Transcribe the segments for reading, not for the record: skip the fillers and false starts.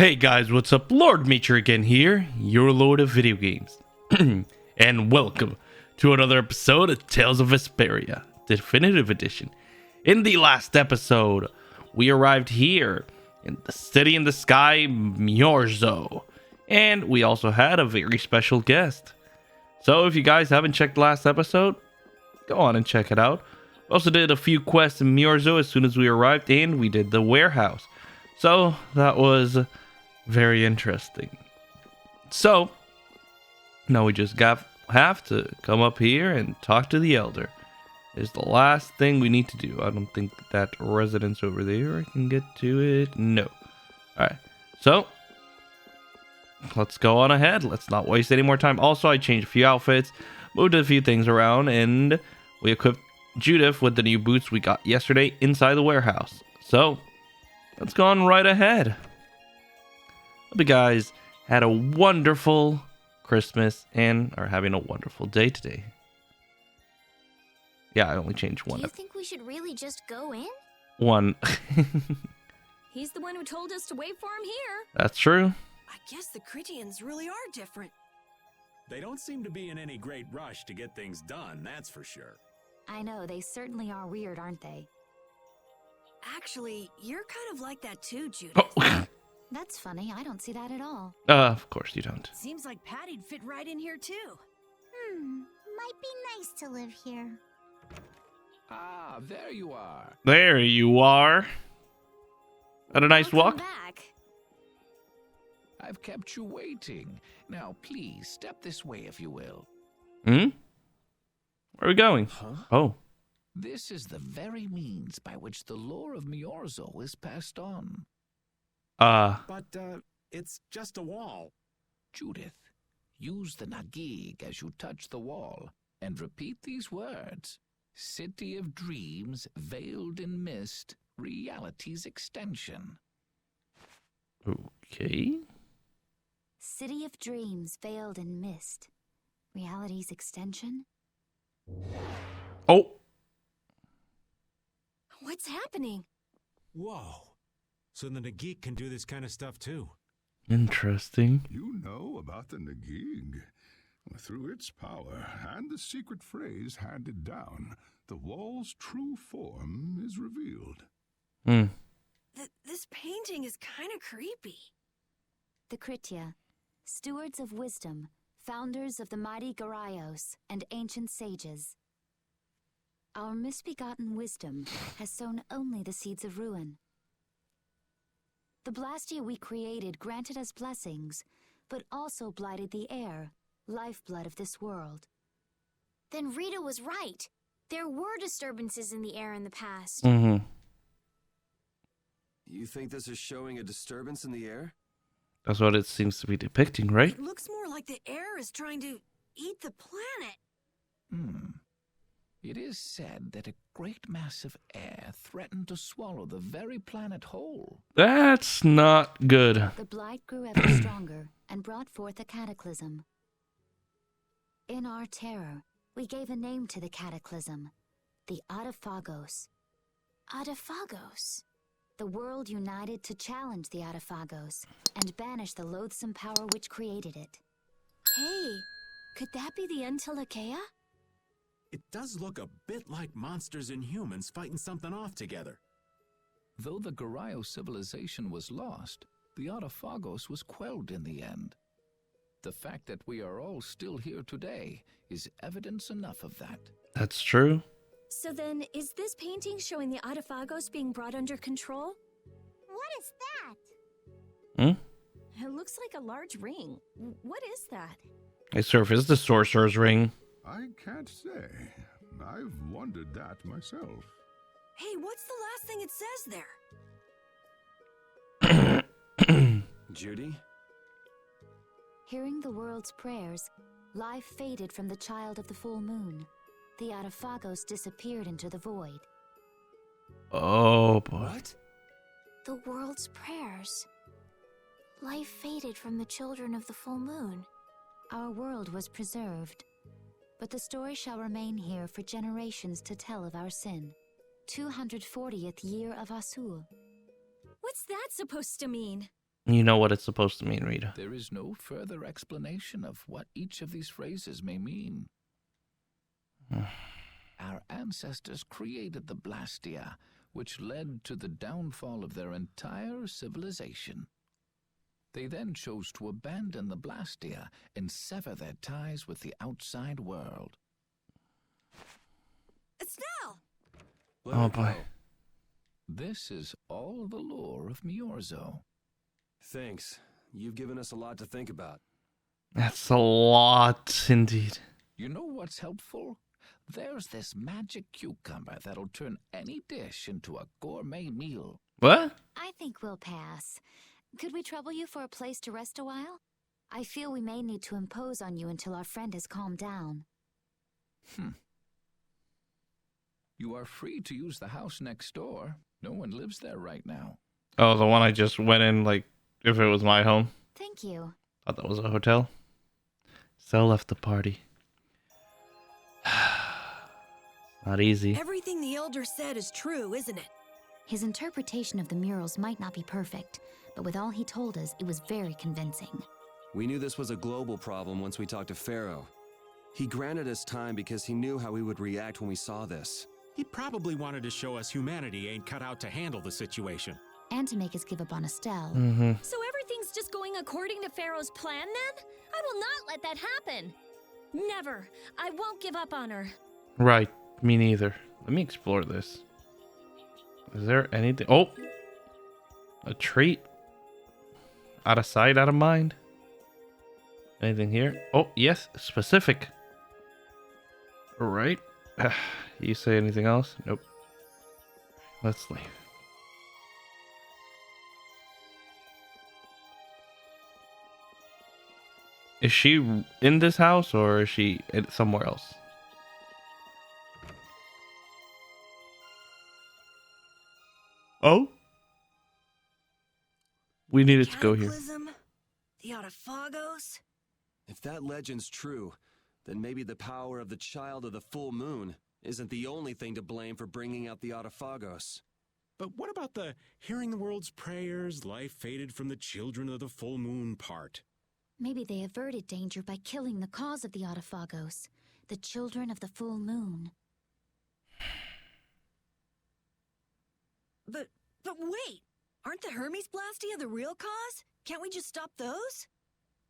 Hey guys, what's up? Lord Meacher again here, your lord of video games. And welcome to another episode of Tales of Vesperia, Definitive Edition. In the last episode, we arrived here in the city in the sky, Myorzo. And we also had a very special guest. So if you guys haven't checked the last episode, go on and check it out. We also did a few quests in Myorzo as soon as we arrived, and we did the warehouse. So that was very interesting. So now we just have to come up here and talk to the elder. Is the last thing we need to do. I don't think that residence over there, I can get to it. No. Alright, so let's go on ahead. Let's not waste any more time. Also, I changed a few outfits, moved a few things around, and we equipped Judith with the new boots we got yesterday inside the warehouse. So let's go on right ahead. Hope you guys had a wonderful Christmas and are having a wonderful day today. Yeah, I only changed one. Do you think we should really just go in? One. He's the one who told us to wait for him here. That's true. I guess the Critians really are different. They don't seem to be in any great rush to get things done, that's for sure. I know, they certainly are weird, aren't they? Actually, you're kind of like that too, Judith. Oh. That's funny, I don't see that at all. Of course you don't. Seems like Patty'd fit right in here too. Might be nice to live here. Ah, there you are. There you are. Had a nice Welcome walk. back. I've kept you waiting. Now, please, step this way if you will. Where are we going? Huh? Oh. This is the very means by which the lore of Myorzo is passed on. But, it's just a wall. Judith, use the Nagig as you touch the wall and repeat these words. City of dreams, veiled in mist, reality's extension. Okay. City of dreams veiled in mist. Reality's extension? Oh. What's happening? Whoa. So the Nagik can do this kind of stuff too. Interesting. You know about the Nagig. Through its power and the secret phrase handed down, the wall's true form is revealed. This painting is kind of creepy. The Kritya, stewards of wisdom, founders of the mighty Garaios and ancient sages. Our misbegotten wisdom has sown only the seeds of ruin. The Blastia we created granted us blessings, but also blighted the air, lifeblood of this world. Then Rita was right. There were disturbances in the air in the past. You think this is showing a disturbance in the air? That's what it seems to be depicting, right? It looks more like the air is trying to eat the planet. It is said that a great mass of air threatened to swallow the very planet whole. That's not good. The blight grew ever stronger and brought forth a cataclysm. In our terror, we gave a name to the cataclysm, the Adaphagos. Adaphagos. The world united to challenge the Adaphagos and banish the loathsome power which created it. Hey, could that be the Entelekea? It does look a bit like monsters and humans fighting something off together. Though the Garaio civilization was lost, the Adaphagos was quelled in the end. The fact that we are all still here today is evidence enough of that. That's true. So then, is this painting showing the Adaphagos being brought under control? What is that? It looks like a large ring. What is that? I surfaced the sorcerer's ring. I can't say. I've wondered that myself. Hey, what's the last thing it says there? Judy? Hearing the world's prayers, life faded from the child of the full moon. The Adaphagos disappeared into the void. Oh boy. What? The world's prayers. Life faded from the children of the full moon. Our world was preserved, but the story shall remain here for generations to tell of our sin. 240th year of Asul. What's that supposed to mean? You know what it's supposed to mean, Rita. There is no further explanation of what each of these phrases may mean. Our ancestors created the Blastia, which led to the downfall of their entire civilization. They then chose to abandon the Blastia and sever their ties with the outside world. Estelle! Oh boy. This is all the lore of Miorzo. Thanks. You've given us a lot to think about. That's a lot indeed. You know what's helpful? There's this magic cucumber that'll turn any dish into a gourmet meal. What? I think we'll pass. Could we trouble you for a place to rest a while? I feel we may need to impose on you until our friend has calmed down. You are free to use the house next door. No one lives there right now. Oh, the one I just went in, like, if it was my home. Thank you. Thought that was a hotel. Cell left the party. Not easy. Everything the Elder said is true, isn't it? His interpretation of the murals might not be perfect, but with all he told us, it was very convincing. We knew this was a global problem once we talked to Pharaoh. He granted us time because he knew how we would react when we saw this. He probably wanted to show us humanity ain't cut out to handle the situation. And to make us give up on Estelle. So everything's just going according to Pharaoh's plan then? I will not let that happen. Never. I won't give up on her. Right. Me neither. Let me explore this. Is there anything? Oh! A treat. Out of sight, out of mind. Anything here? Oh, yes. Specific. Alright. You say anything else? Nope. Let's leave. Is she in this house or is she somewhere else? Oh? We needed to go here. Cataclysm? The Autophagos? If that legend's true, then maybe the power of the child of the full moon isn't the only thing to blame for bringing out the Autophagos. But what about the hearing the world's prayers, life faded from the children of the full moon part? Maybe they averted danger by killing the cause of the Autophagos, the children of the full moon. But wait! Aren't the Hermes Blastia the real cause? Can't we just stop those?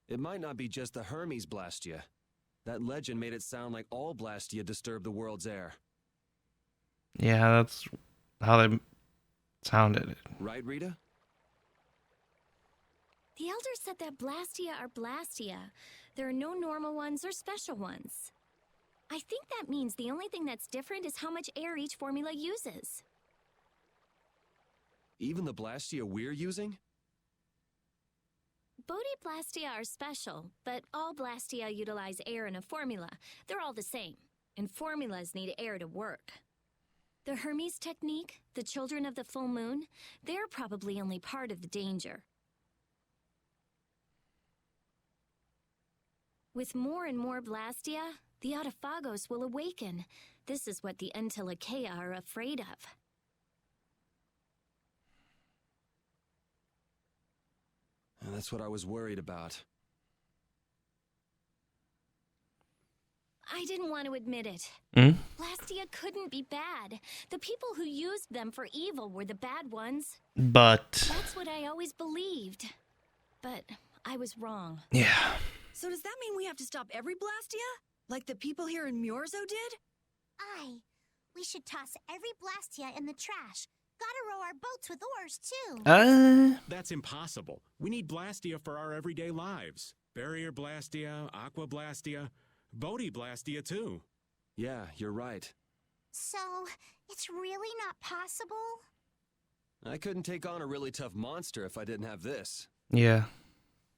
It might not be just the Hermes Blastia. That legend made it sound like all Blastia disturb the world's air. Yeah, that's how they sounded it. Right, Rita? The Elder said that Blastia are Blastia. There are no normal ones or special ones. I think that means the only thing that's different is how much air each formula uses. Even the Blastia we're using? Bodhi Blastia are special, but all Blastia utilize air in a formula. They're all the same, and formulas need air to work. The Hermes technique, the children of the full moon, they're probably only part of the danger. With more and more Blastia, the Autophagos will awaken. This is what the Entelekea are afraid of. And that's what I was worried about. I didn't want to admit it. Blastia couldn't be bad. The people who used them for evil were the bad ones. But That's what I always believed. But I was wrong. yeah. So does that mean we have to stop every Blastia? Like the people here in Miorzo did? Aye. We should toss every Blastia in the trash. Gotta row our boats with oars, too. That's impossible. We need Blastia for our everyday lives. Barrier Blastia, Aqua Blastia, Bodhi Blastia too. Yeah, you're right. So, it's really not possible? I couldn't take on a really tough monster if I didn't have this. Yeah.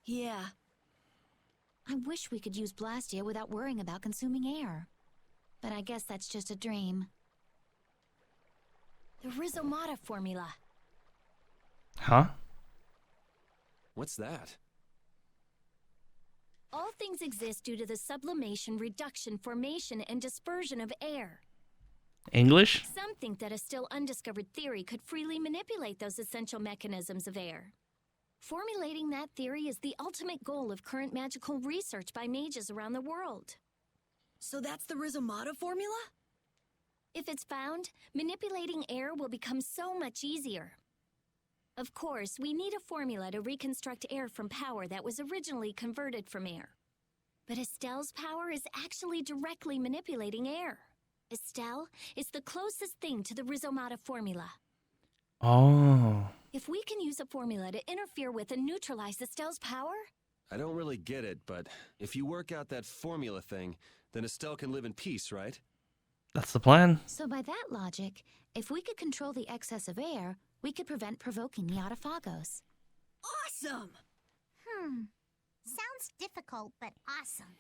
Yeah. I wish we could use Blastia without worrying about consuming air. But I guess that's just a dream. The Rhizomata formula. Huh? What's that? All things exist due to the sublimation, reduction, formation, and dispersion of air. English? Some think that a still undiscovered theory could freely manipulate those essential mechanisms of air. Formulating that theory is the ultimate goal of current magical research by mages around the world. So that's the Rizomata formula? If it's found, manipulating air will become so much easier. Of course, we need a formula to reconstruct air from power that was originally converted from air. But Estelle's power is actually directly manipulating air. Estelle is the closest thing to the Rizomata formula. Oh. If we can use a formula to interfere with and neutralize Estelle's power... I don't really get it, but if you work out that formula thing, then Estelle can live in peace, right? That's the plan. So by that logic, if we could control the excess of air, we could prevent provoking the Autophagos. Awesome! Sounds difficult, but awesome.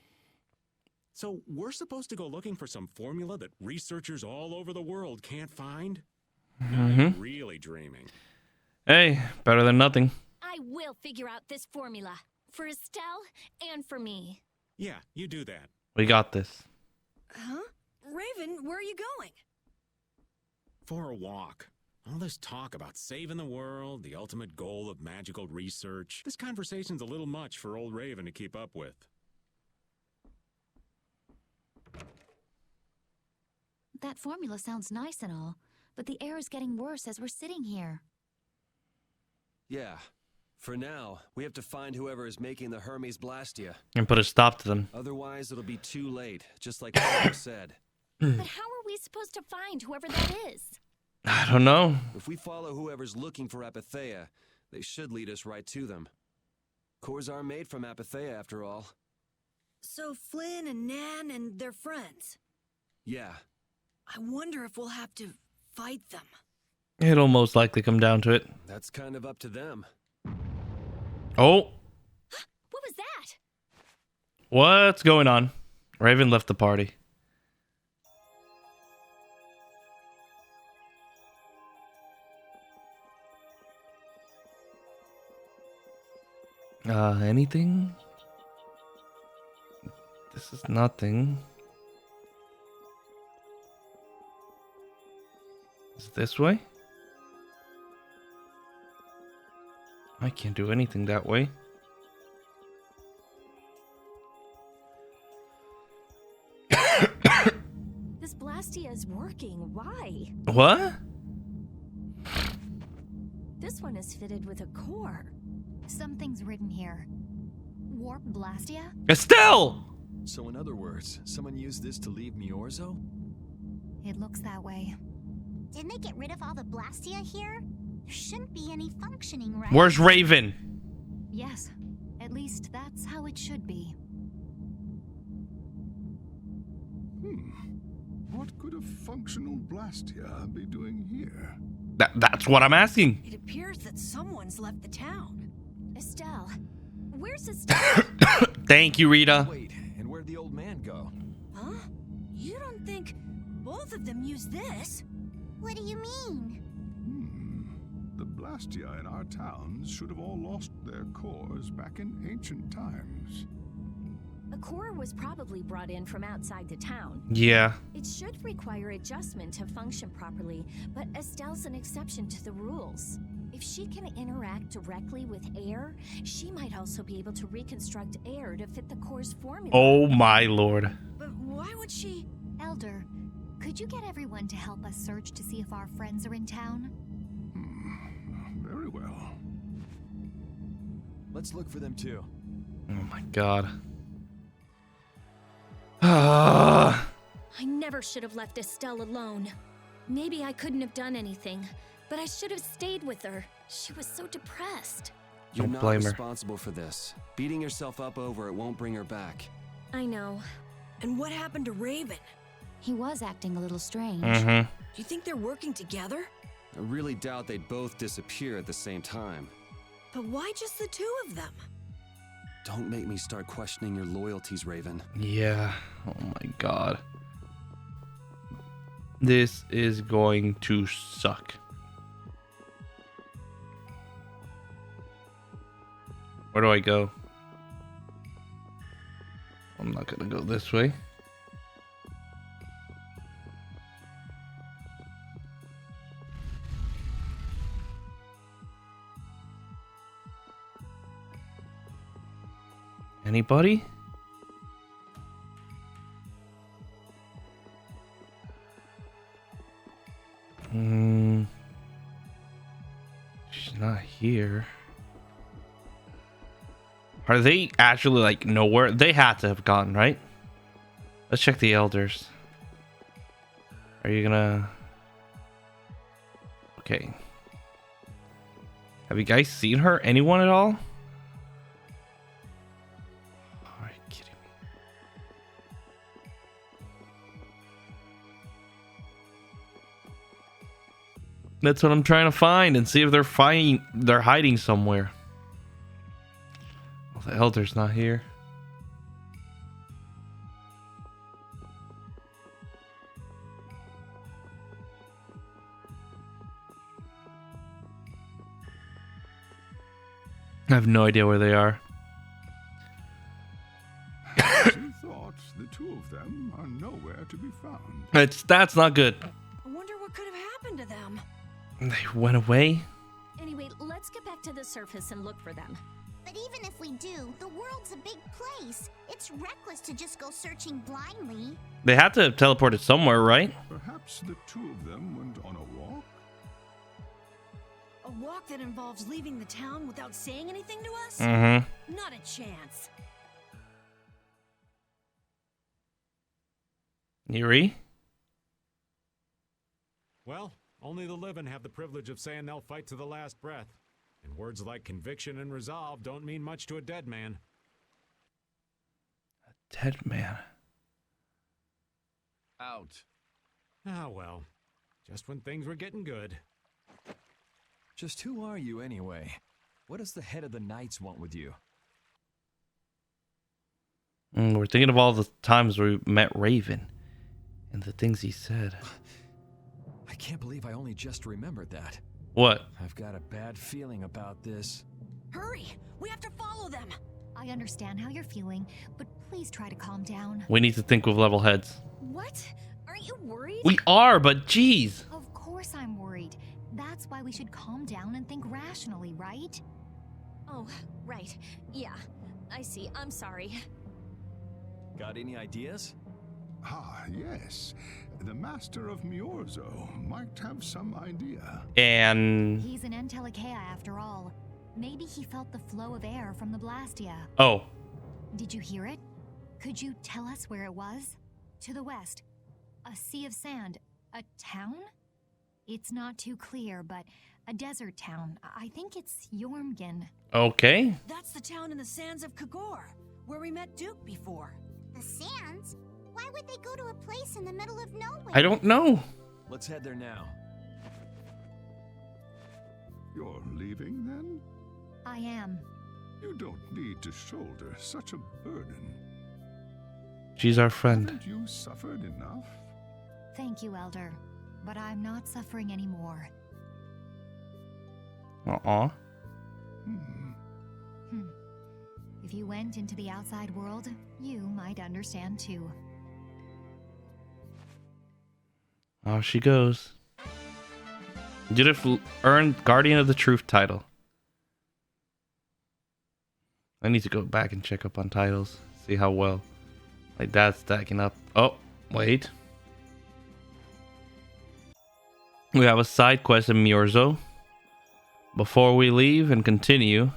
So we're supposed to go looking for some formula that researchers all over the world can't find? I'm really dreaming. Hey, better than nothing. I will figure out this formula. For Estelle and for me. Yeah, you do that. We got this. Huh? Raven, where are you going? For a walk. All this talk about saving the world, the ultimate goal of magical research. This conversation's a little much for old Raven to keep up with. That formula sounds nice and all, but the air is getting worse as we're sitting here. Yeah. For now, we have to find whoever is making the Hermes Blastia. And put a stop to them. Otherwise, it'll be too late, just like Father said. But how are we supposed to find whoever that is? I don't know. If we follow whoever's looking for Apatheia, they should lead us right to them. Cores are made from Apatheia, after all. So Flynn and Nan and their friends. Yeah. I wonder if we'll have to fight them. It'll most likely come down to it. That's kind of up to them. Oh, What was that? what's going on? Raven left the party. Anything? This is nothing. Is it this way? I can't do anything that way. This Blastia is working. Why? What? This one is fitted with a core. Something's written here. Warp Blastia? Estelle! So in other words, someone used this to leave Miorzo? It looks that way. Didn't they get rid of all the Blastia here? There shouldn't be any functioning, right? Where's Raven? Yes, at least that's how it should be. What could a functional Blastia be doing here? That's what I'm asking. It appears that someone's left the town. Estelle. Where's Estelle? Thank you, Rita. Wait, and where'd the old man go? Huh? You don't think both of them used this? What do you mean? The Blastia in our towns should have all lost their cores back in ancient times. A core was probably brought in from outside the town. Yeah. It should require adjustment to function properly, but Estelle's an exception to the rules. If she can interact directly with air, she might also be able to reconstruct air to fit the core's formula. Oh my lord. But why would she? Elder, could you get everyone to help us search to see if our friends are in town? Very well. Let's look for them too. Oh my god. Ah. I never should have left Estelle alone. Maybe I couldn't have done anything, but I should have stayed with her. She was so depressed. You're Don't not blame her. responsible for this. Beating yourself up over it won't bring her back. I know. And what happened to Raven? He was acting a little strange. Do you think they're working together? I really doubt they'd both disappear at the same time. But why just the two of them? Don't make me start questioning your loyalties, Raven. Yeah. Oh my god. This is going to suck. Where do I go? I'm not gonna go this way. Anybody? She's not here. Are they actually like nowhere? They had to have gone, right? Let's check the elders. Are you gonna... Okay. Have you guys seen her? Anyone at all? Are you kidding me? That's what I'm trying to find and see if they're hiding somewhere. Well, the elder's not here. I have no idea where they are. She thought the two of them are nowhere to be found. That's not good. I wonder what could have happened to them. They went away. Anyway, let's get back to the surface and look for them. But even if we do, the world's a big place. It's reckless to just go searching blindly. They had to have teleported somewhere, right? Perhaps the two of them went on a walk? A walk that involves leaving the town without saying anything to us? Mm-hmm. Not a chance. Yuri? Well, only the living have the privilege of saying they'll fight to the last breath. And words like conviction and resolve don't mean much to a dead man. A dead man. Out. Ah, well. Just when things were getting good. Just who are you anyway? What does the head of the Knights want with you? We're thinking of all the times we met Raven and the things he said. I can't believe I only just remembered that. What? I've got a bad feeling about this. Hurry! We have to follow them! I understand how you're feeling, but please try to calm down. We need to think with level heads. What? Aren't you worried? We are, but geez. Of course I'm worried. That's why we should calm down and think rationally, right? Oh, right. Yeah, I see. I'm sorry. Got any ideas? Ah, yes. The Master of Miorzo might have some idea. And... He's an Entelekea after all. Maybe he felt the flow of air from the Blastia. Oh. Did you hear it? Could you tell us where it was? To the west. A sea of sand. A town? It's not too clear, but a desert town. I think it's Jormungand. Okay. That's the town in the sands of Kagor, where we met Duke before. The sands? Why would they go to a place in the middle of nowhere? I don't know. Let's head there now. You're leaving, then? I am. You don't need to shoulder such a burden. She's our friend. Haven't you suffered enough? Thank you, Elder. But I'm not suffering anymore. Uh-uh. If you went into the outside world, you might understand too. Off she goes. Judith earned Guardian of the Truth title. I need to go back and check up on titles. See how well. Like that's stacking up. Oh, wait. We have a side quest in Miorzo. Before we leave and continue,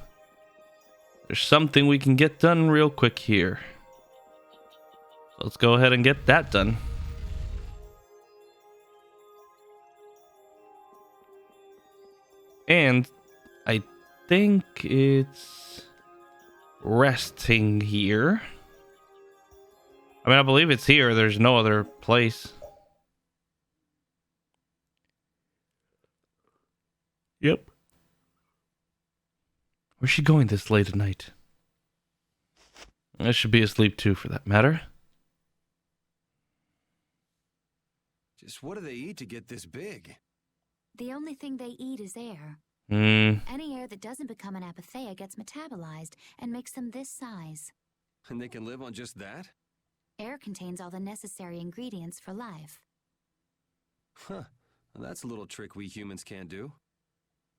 there's something we can get done real quick here. So let's go ahead and get that done. And I think it's resting here. I mean, I believe it's here. There's no other place. Yep. Where's she going this late at night? I should be asleep too, for that matter. Just what do they eat to get this big? The only thing they eat is air. Any air that doesn't become an apatheia gets metabolized and makes them this size. And they can live on just that? Air contains all the necessary ingredients for life. Huh. Well, that's a little trick we humans can't do.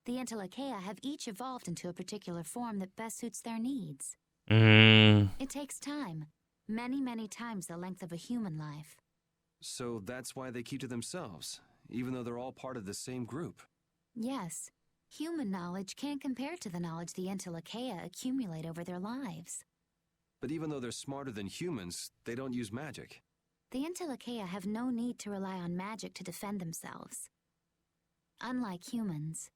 The Entelekea have each evolved into a particular form that best suits their needs. It takes time. Many, many times the length of a human life. So that's why they keep to themselves, even though they're all part of the same group. Yes. Human knowledge can't compare to the knowledge the Entelekea accumulate over their lives. But even though they're smarter than humans, they don't use magic. The Entelekea have no need to rely on magic to defend themselves. Unlike humans.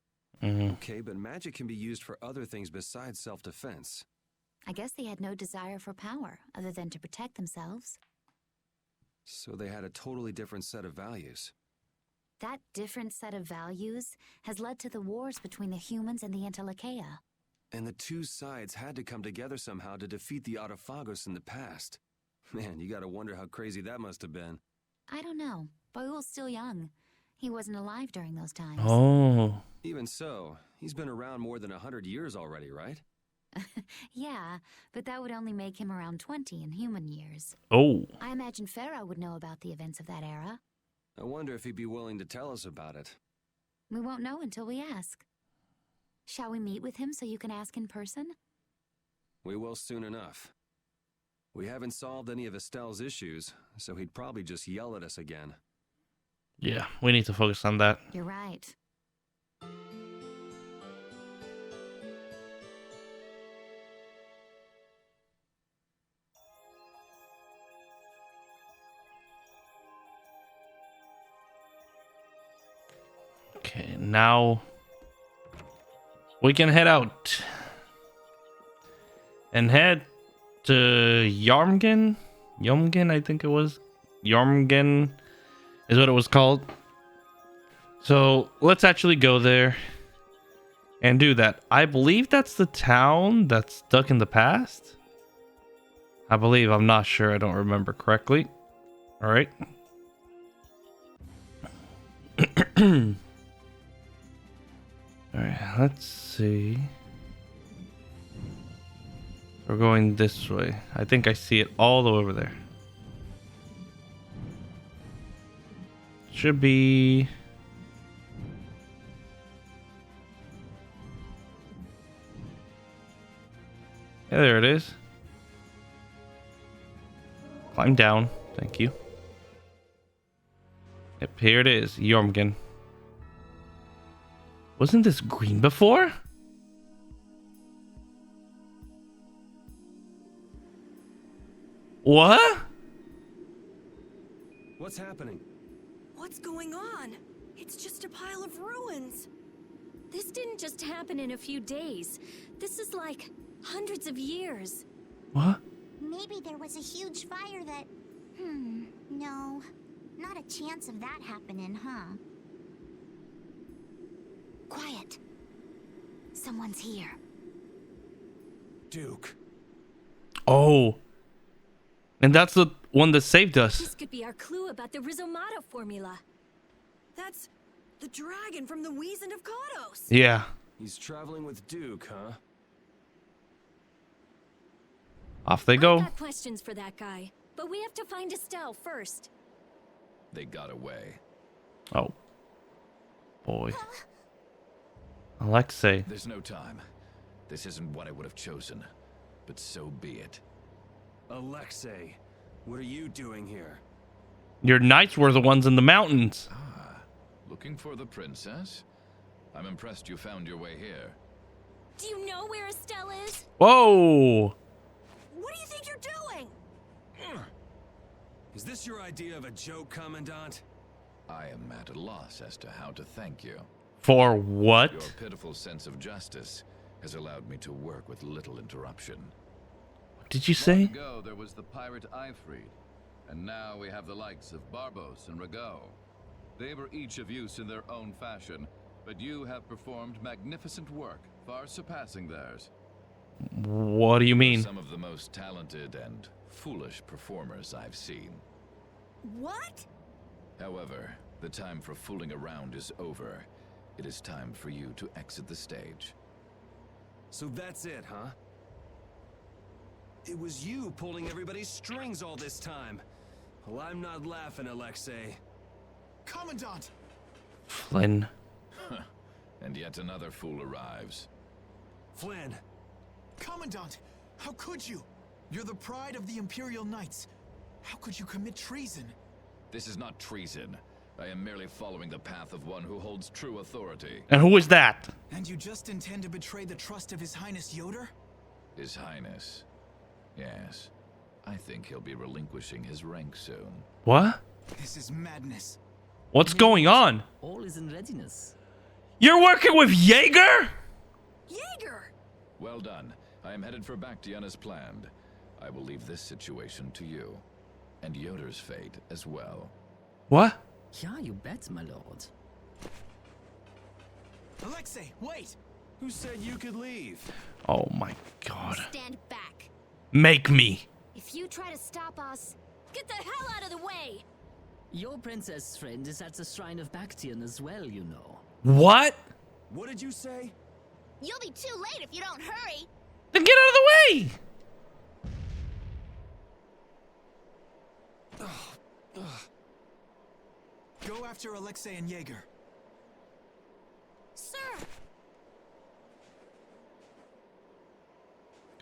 Okay, but magic can be used for other things besides self-defense. I guess they had no desire for power, other than to protect themselves. So they had a totally different set of values. That different set of values has led to the wars between the humans and the Entelekea. And the two sides had to come together somehow to defeat the Autophagos in the past. Man, you gotta wonder how crazy that must have been. I don't know. Boyul's still young. He wasn't alive during those times. Oh. Even so, he's been around more than 100 years already, right? Yeah, but that would only make him around 20 in human years. Oh. I imagine Farah would know about the events of that era. I wonder if he'd be willing to tell us about it. We won't know until we ask. Shall we meet with him so you can ask in person? We will soon enough. We haven't solved any of Estelle's issues, so he'd probably just yell at us again. Yeah, we need to focus on that. You're right. Okay, now we can head out and head to Yarmgen. Yomgen, I think it was. Yarmgen is what it was called. So let's actually go there and do that. I believe that's the town that's stuck in the past. I believe. I'm not sure. I don't remember correctly. All right. All right, let's see. We're going this way. I think I see it all the way over there. Should be... Yeah, there it is. Climb down. Thank you. Yep, here it is. Yormgen. Wasn't this green before? What? What's happening? What's going on? It's just a pile of ruins. This didn't just happen in a few days. This is like hundreds of years. What? Maybe there was a huge fire that... no. Not a chance of that happening, huh? Quiet. Someone's here. Duke. Oh. And that's the one that saved us. This could be our clue about the Rizomata formula. That's the dragon from the Wizened of Kodos. Yeah. He's traveling with Duke, huh? Off they go. I've got questions for that guy, but we have to find Estelle first. They got away. Oh. Boy. Alexei. There's no time. This isn't what I would have chosen, but so be it. Alexei, what are you doing here? Your knights were the ones in the mountains. Ah, looking for the princess? I'm impressed you found your way here. Do you know where Estelle is? Whoa. What do you think you're doing? Is this your idea of a joke, Commandant? I am at a loss as to how to thank you. For what? Your pitiful sense of justice has allowed me to work with little interruption. What did you say? Long ago, there was the pirate Ifrid, and now we have the likes of Barbos and Rago. They were each of use in their own fashion, but you have performed magnificent work, far surpassing theirs. What do you mean? Some of the most talented and foolish performers I've seen. What? However, the time for fooling around is over. It is time for you to exit the stage. So that's it, huh? It was you pulling everybody's strings all this time. Well, I'm not laughing, Alexei. Commandant! Flynn. And yet another fool arrives. Flynn! Commandant! How could you? You're the pride of the Imperial Knights. How could you commit treason? This is not treason. I am merely following the path of one who holds true authority. And who is that? And you just intend to betray the trust of His Highness Yoder? His Highness. Yes. I think he'll be relinquishing his rank soon. What? This is madness. What's going on? All is in readiness. You're working with Jaeger? Jaeger! Well done. I am headed for Bactian as planned. I will leave this situation to you. And Yoder's fate as well. What? Yeah, you bet, my lord. Alexei, wait! Who said you could leave? Oh my god. Stand back. Make me. If you try to stop us, get the hell out of the way! Your princess friend is at the Shrine of Bactian as well, you know. What? What did you say? You'll be too late if you don't hurry. Then get out of the way! Go after Alexei and Jaeger. Sir!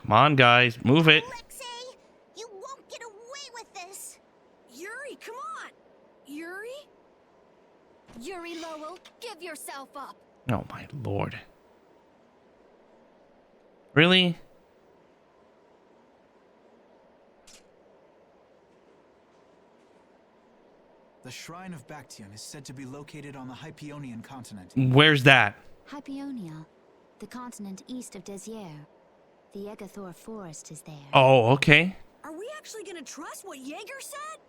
Come on, guys. Move it. Alexei, you won't get away with this. Yuri, come on! Yuri? Yuri Lowell, give yourself up! Oh my lord. Really? The Shrine of Bactian is said to be located on the Hypeonian continent. Where's that? Hypeonia, the continent east of Desier. The Egathor forest is there. Oh, okay. Are we actually gonna trust what Jaeger said?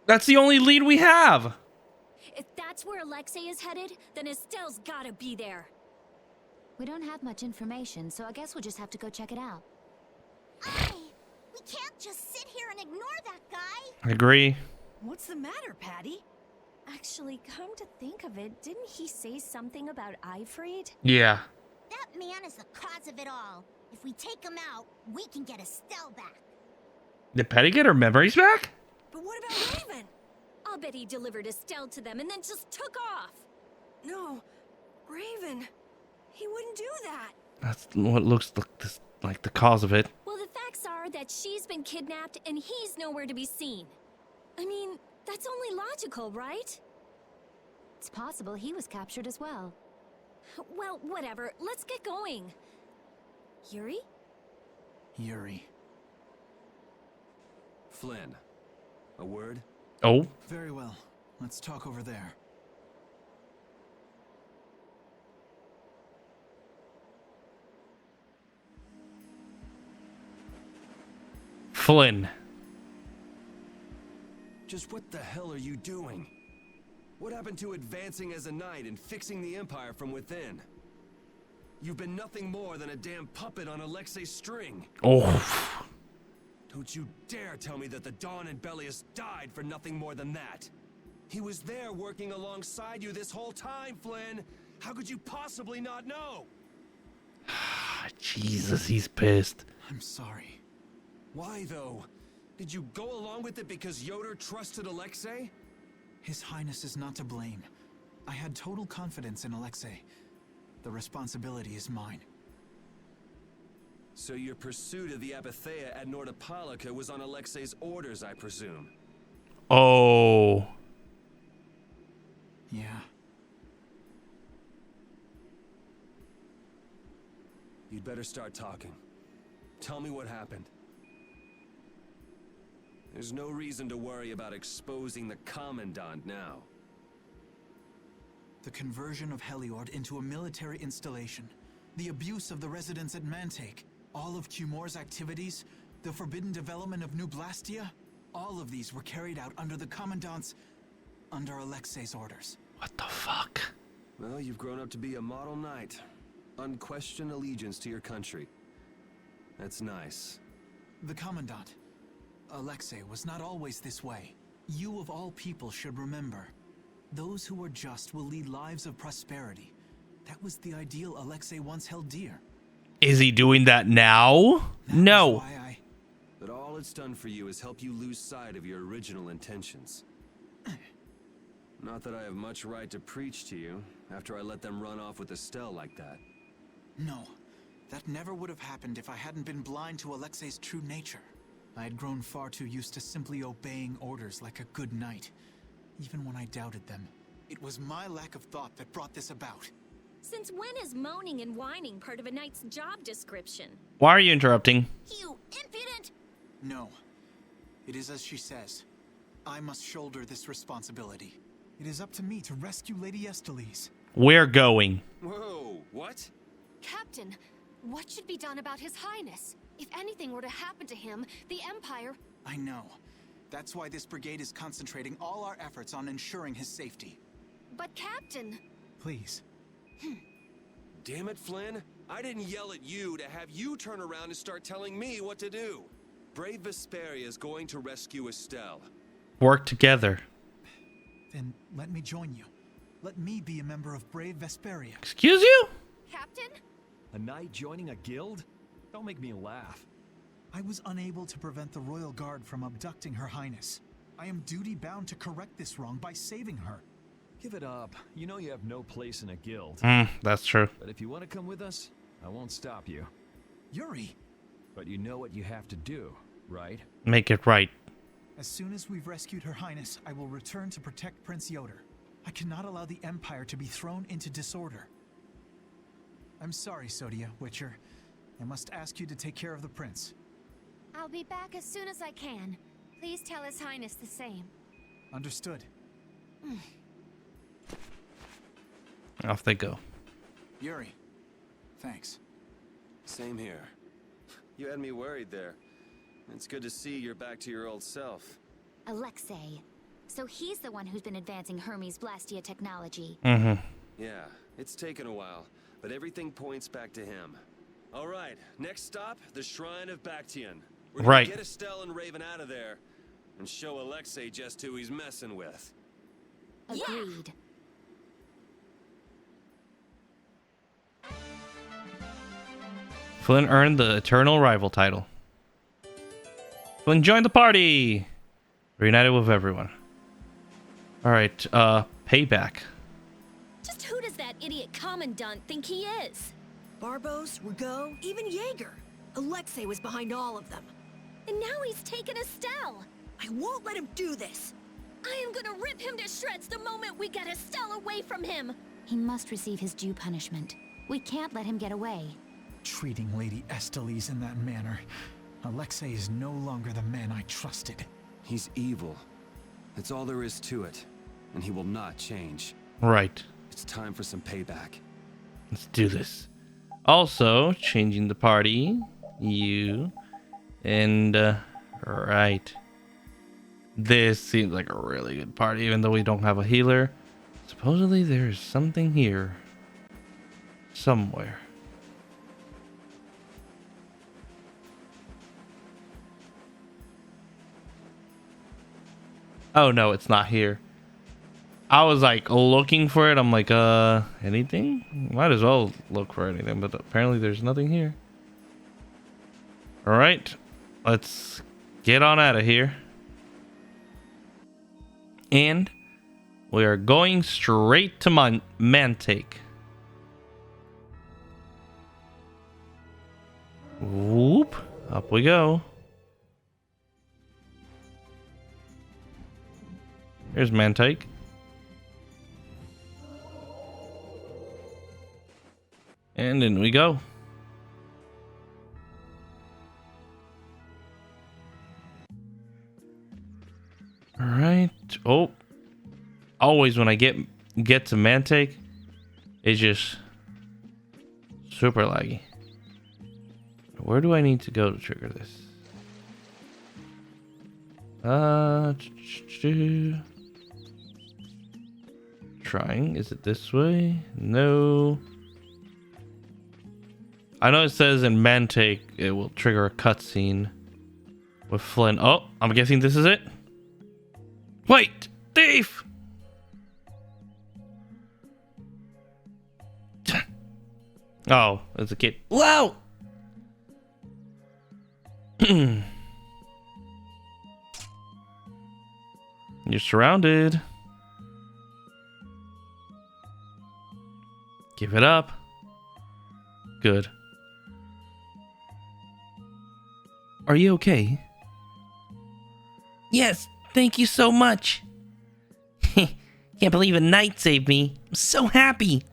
That's the only lead we have. If that's where Alexei is headed, then Estelle's gotta be there. We don't have much information, so I guess we'll just have to go check it out. We can't just sit here and ignore that guy. I agree. What's the matter, Patty? Actually, come to think of it, didn't he say something about Eifried? Yeah. That man is the cause of it all. If we take him out, we can get Estelle back. Did Petty get her memories back? But what about Raven? I'll bet he delivered Estelle to them and then just took off. No, Raven. He wouldn't do that. That's what looks like the cause of it. Well, the facts are that she's been kidnapped and he's nowhere to be seen. I mean, that's only logical, right? It's possible he was captured as well. Well, whatever. Let's get going. Yuri? Yuri. Flynn, a word? Oh? Very well. Let's talk over there. Flynn. Just what the hell are you doing? What happened to advancing as a knight and fixing the Empire from within? You've been nothing more than a damn puppet on Alexei's string. Oh. Don't you dare tell me that the Dawn and Bellius died for nothing more than that. He was there working alongside you this whole time, Flynn. How could you possibly not know? Jesus, he's pissed. I'm sorry. Why, though? Did you go along with it because Yoder trusted Alexei? His Highness is not to blame. I had total confidence in Alexei. The responsibility is mine. So your pursuit of the Apatheia at Nordopolica was on Alexei's orders, I presume? Oh. Yeah. You'd better start talking. Tell me what happened. There's no reason to worry about exposing the Commandant now. The conversion of Heliord into a military installation, the abuse of the residents at Mantake, all of Cumor's activities, the forbidden development of New Blastia, all of these were carried out under the Commandant's... under Alexei's orders. What the fuck? Well, you've grown up to be a model knight. Unquestioned allegiance to your country. That's nice. The Commandant, Alexei, was not always this way. You of all people should remember. Those who are just will lead lives of prosperity. That was the ideal Alexei once held dear. Is he doing that now? No. But all it's done for you is help you lose sight of your original intentions. Not that I have much right to preach to you, after I let them run off with Estelle like that. No. That never would have happened if I hadn't been blind to Alexei's true nature. I had grown far too used to simply obeying orders like a good knight, even when I doubted them. It was my lack of thought that brought this about. Since when is moaning and whining part of a knight's job description? Why are you interrupting? You impudent! No. It is as she says. I must shoulder this responsibility. It is up to me to rescue Lady Estellise. We're going. Whoa, what? Captain, what should be done about His Highness? If anything were to happen to him, the Empire... I know. That's why this brigade is concentrating all our efforts on ensuring his safety. But Captain... Please. Damn it, Flynn. I didn't yell at you to have you turn around and start telling me what to do. Brave Vesperia is going to rescue Estelle. Work together. Then let me join you. Let me be a member of Brave Vesperia. Excuse you? Captain? A knight joining a guild? Don't make me laugh. I was unable to prevent the Royal Guard from abducting Her Highness. I am duty-bound to correct this wrong by saving her. Give it up. You know you have no place in a guild. That's true. But if you want to come with us, I won't stop you. Yuri! But you know what you have to do, right? Make it right. As soon as we've rescued Her Highness, I will return to protect Prince Yoder. I cannot allow the Empire to be thrown into disorder. I'm sorry, Sodia, Witcher. I must ask you to take care of the prince. I'll be back as soon as I can. Please tell His Highness the same. Understood. Off they go. Yuri, thanks. Same here. You had me worried there. It's good to see you're back to your old self. Alexei. So he's the one who's been advancing Hermes Blastia technology. Mm-hmm. Yeah, it's taken a while, but everything points back to him. All right, next stop, the Shrine of Bactian. We're gonna get Estelle and Raven out of there and show Alexei just who he's messing with. Agreed. Flynn earned the Eternal Rival title. Flynn joined the party! Reunited with everyone. Alright, payback. Just who does that idiot commandant think he is? Barbos, Rigaud, even Jaeger. Alexei was behind all of them. And now he's taken Estelle. I won't let him do this. I am gonna rip him to shreds the moment we get Estelle away from him. He must receive his due punishment. We can't let him get away. Treating Lady Estellise in that manner. Alexei is no longer the man I trusted. He's evil. That's all there is to it. And he will not change. Right. It's time for some payback. Let's do this. Also, changing the party. You. And, right. This seems like a really good party, even though we don't have a healer. Supposedly there's something here. Somewhere. Oh no, it's not here. I was like looking for it. I'm like, anything? Might as well look for anything, but apparently there's nothing here. Alright, let's get on out of here. And we are going straight to Mantake. Whoop, up we go. Here's Mantake. And in we go. All right. Oh. Always when I get to Mantake, it's just super laggy. Where do I need to go to trigger this? Trying. Is it this way? No. I know it says in Mantake it will trigger a cutscene with Flynn. Oh, I'm guessing this is it. Wait, thief! Oh, it's a kid. Whoa! You're surrounded. Give it up. Good. are you okay? Yes, thank you so much. Can't believe a knight saved me. I'm so happy.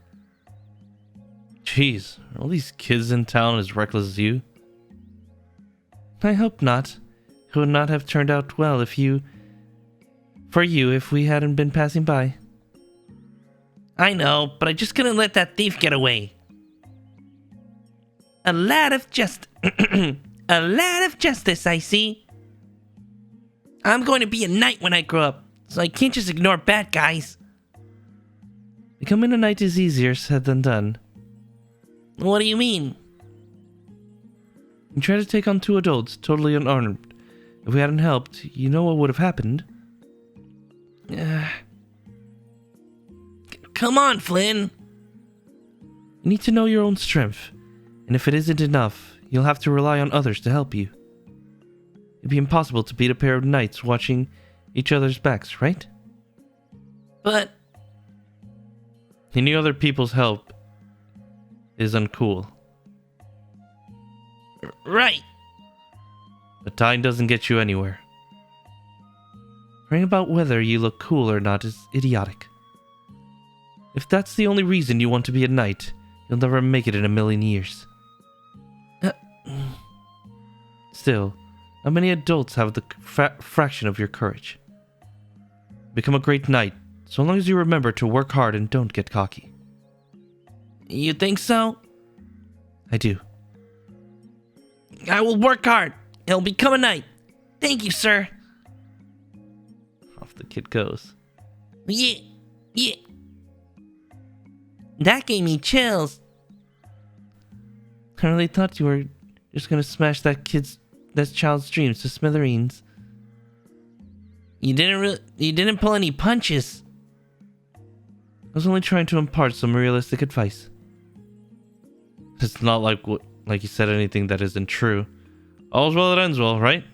Jeez, are all these kids in town as reckless as you? I hope not. It would not have turned out well if we hadn't been passing by. I know, but I just couldn't let that thief get away. A lad of justice, I see. I'm going to be a knight when I grow up, so I can't just ignore bad guys. Becoming a knight is easier said than done. What do you mean? You tried to take on 2 adults, totally unarmed. If we hadn't helped, you know what would have happened. Come on, Flynn! You need to know your own strength, and if it isn't enough, you'll have to rely on others to help you. It'd be impossible to beat a pair of knights watching each other's backs, right? But needing other people's help is uncool. Right! But time doesn't get you anywhere. Worrying about whether you look cool or not is idiotic. If that's the only reason you want to be a knight, you'll never make it in a million years. Still, not many adults have the fraction of your courage. Become a great knight, so long as you remember to work hard and don't get cocky. You think so? I do. I will work hard. I'll become a knight. Thank you, sir. Off the kid goes. Yeah. That gave me chills. I really thought you were just gonna smash that child's dreams to smithereens. You didn't pull any punches. I was only trying to impart some realistic advice. It's not like you said anything that isn't true. All's well that ends well, right?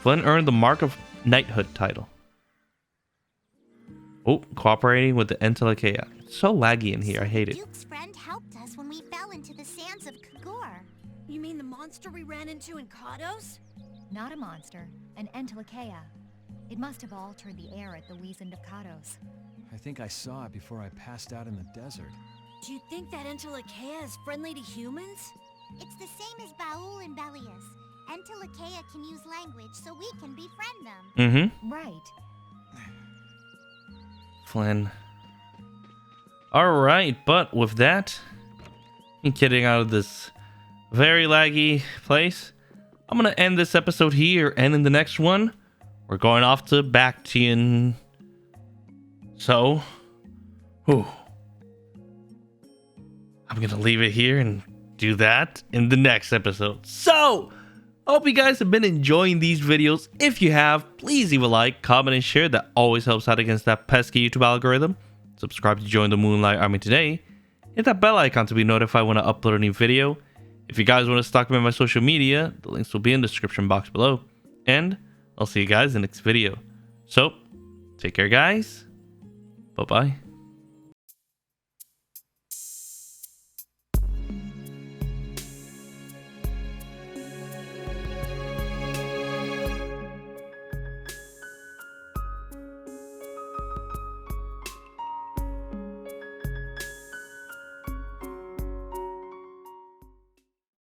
Flynn earned the Mark of Knighthood title. Oh, cooperating with the Entelekea. It's so laggy in here, I hate it. Duke's friend helped us when we fell into the sands of Kagor. You mean the monster we ran into in Kados? Not a monster, an Entelekea. It must have altered the air at the Wizened of Kados. I think I saw it before I passed out in the desert. Do you think that Entelekea is friendly to humans? It's the same as Baul and Belius. Entelekea can use language, so we can befriend them. Mm-hmm. Right. Flynn. Alright, but with that, getting out of this very laggy place, I'm going to end this episode here, and in the next one, we're going off to Bactian. So, I'm going to leave it here and do that in the next episode. So, hope you guys have been enjoying these videos. If you have, please leave a like, comment, and share. That always helps out against that pesky YouTube algorithm. Subscribe to join the Moonlight Army today. Hit that bell icon to be notified when I upload a new video. If you guys want to stalk me on my social media, the links will be in the description box below. And I'll see you guys in the next video. So, take care, guys. Bye-bye.